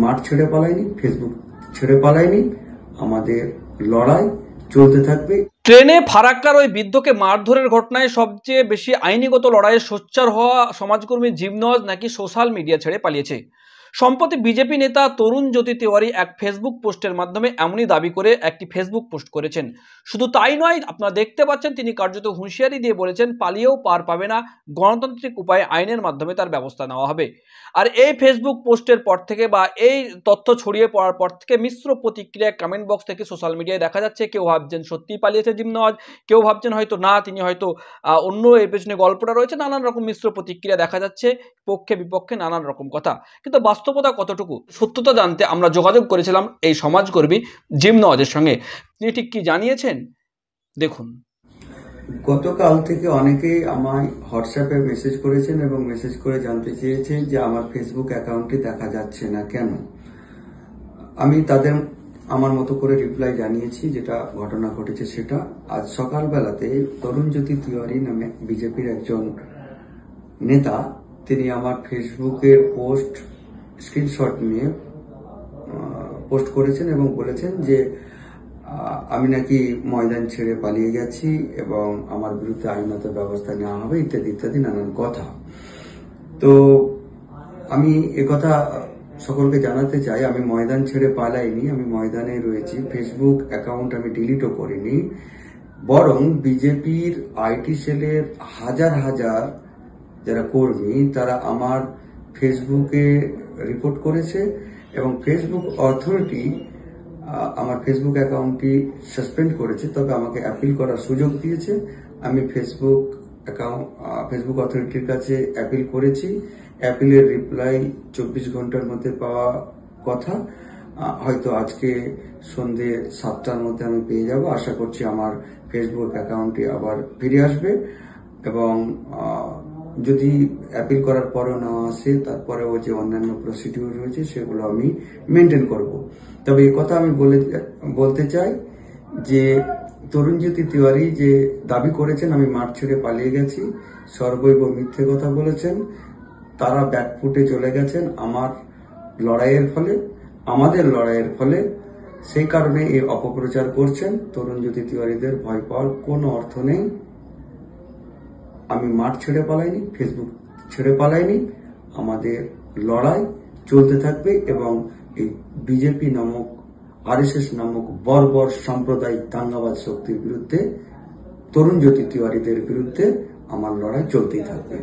মাঠ ছেড়ে পালাইনি, ফেসবুক ছেড়ে পালাইনি, আমাদের লড়াই চলতে থাকবে। ট্রেনে ফারাক্কার ওই বৃদ্ধকে মারধরের ঘটনায় সবচেয়ে বেশি আইনিগত লড়াইয়ে সোচ্চার হওয়া সমাজকর্মী জিমনজ নাকি সোশ্যাল মিডিয়া ছেড়ে পালিয়েছে। সম্প্রতি বিজেপি নেতা তরুণ জ্যোতি তিওয়ারি এক ফেসবুক পোস্টের মাধ্যমে এমনই দাবি করে একটি ফেসবুক পোস্ট করেছেন। শুধু তাই নয়, আপনারা দেখতে পাচ্ছেন তিনি কার্যত হুঁশিয়ারি দিয়ে বলেছেন পালিয়েও পার পাবে না, গণতান্ত্রিক উপায়ে আইনের মাধ্যমে তার ব্যবস্থা নেওয়া হবে। আর এই ফেসবুক পোস্টের পর থেকে বা এই তথ্য ছড়িয়ে পড়ার পর থেকে মিশ্র প্রতিক্রিয়া কমেন্ট বক্স থেকে সোশ্যাল মিডিয়ায় দেখা যাচ্ছে। কেউ ভাবছেন সত্যিই পালিয়েছে জিমনজ, কেউ ভাবছেন হয়তো না, তিনি হয়তো অন্য এর পেছনে গল্পটা রয়েছে। নানান রকম মিশ্র প্রতিক্রিয়া দেখা যাচ্ছে, পক্ষে বিপক্ষে নানান রকম কথা। কিন্তু বাস্তবতা কতটুকু সত্যতা জানতে আমরা যোগাযোগ করেছিলাম এই সমাজকর্মী জিমনজের সঙ্গে। তিনি ঠিক কি জানিয়েছেন দেখুন। গতকাল থেকে অনেকেই আমায় হোয়াটসঅ্যাপে মেসেজ করেছেন এবং মেসেজ করে জানতে চেয়েছেন যে আমার ফেসবুক অ্যাকাউন্টটি দেখা যাচ্ছে না কেন। আমি তাদের আমার মতো করে রিপ্লাই জানিয়েছি, যেটা ঘটনা ঘটেছে সেটা। আজ সকালবেলাতে তরুণ জ্যোতি তিওয়ারি নামে বিজেপির একজন নেতা, তিনি আমার ফেসবুকের পোস্ট স্ক্রিনশট নিয়ে পোস্ট করেছেন এবং বলেছেন যে আমি নাকি ময়দান ছেড়ে পালিয়ে গেছি এবং আমার বিরুদ্ধে আইনত ব্যবস্থা নেওয়া হবে ইত্যাদি ইত্যাদি নানান কথা। তো আমি একথা সকলকে জানাতে চাই, আমি ময়দান ছেড়ে পালাইনি, আমি ময়দানে রয়েছি। ফেসবুক অ্যাকাউন্ট আমি ডিলিটও করিনি, বরং বিজেপির আইটি সেলের হাজার হাজার যারা কর্মী তারা আমার ফেসবুকে রিপোর্ট করেছে এবং ফেসবুক অথরিটি আমার ফেসবুক অ্যাকাউন্টটি সাসপেন্ড করেছে, তবে আমাকে অ্যাপিল করার সুযোগ দিয়েছে। আমি ফেসবুক অথরিটির কাছে অ্যাপিল করেছি। অ্যাপিলের রিপ্লাই 24 ঘন্টার মধ্যে পাওয়া কথা। হয়তো আজকে সন্ধ্যে 7টার মধ্যে আমি পেয়ে যাব। আশা করছি আমার ফেসবুক অ্যাকাউন্টটি আবার ফিরে আসবে এবং যদি অ্যাপিল করার পরেও না আসে, তারপরেও যে অন্যান্য প্রসিডিউর রয়েছে সেগুলো আমি মেনটেন করব। তবে এই কথা আমি বলতে চাই যে তরুণ জ্যোতি তিওয়ারি যে দাবি করেছেন আমি মাঠ ছেড়ে পালিয়ে গেছি, সর্বৈব মিথ্যে কথা বলেছেন। তারা ব্যাকফুটে চলে গেছেন আমার লড়াইয়ের ফলে, আমাদের লড়াইয়ের ফলে। সেই কারণে এই অপপ্রচার করছেন। তরুণ জ্যোতি তিওয়ারিদের ভয় পাওয়ার কোনো অর্থ নেই। আমি মাঠ ছেড়ে পালাইনি, ফেসবুক ছেড়ে পালাইনি, আমাদের লড়াই চলতে থাকবে এবং এই বিজেপি নামক আরএসএস নামক বর্বর সাম্প্রদায়িক দাঙ্গাবাজ শক্তির বিরুদ্ধে, তরুণ জ্যোতি তিওয়ারিদের বিরুদ্ধে আমার লড়াই চলতেই থাকবে।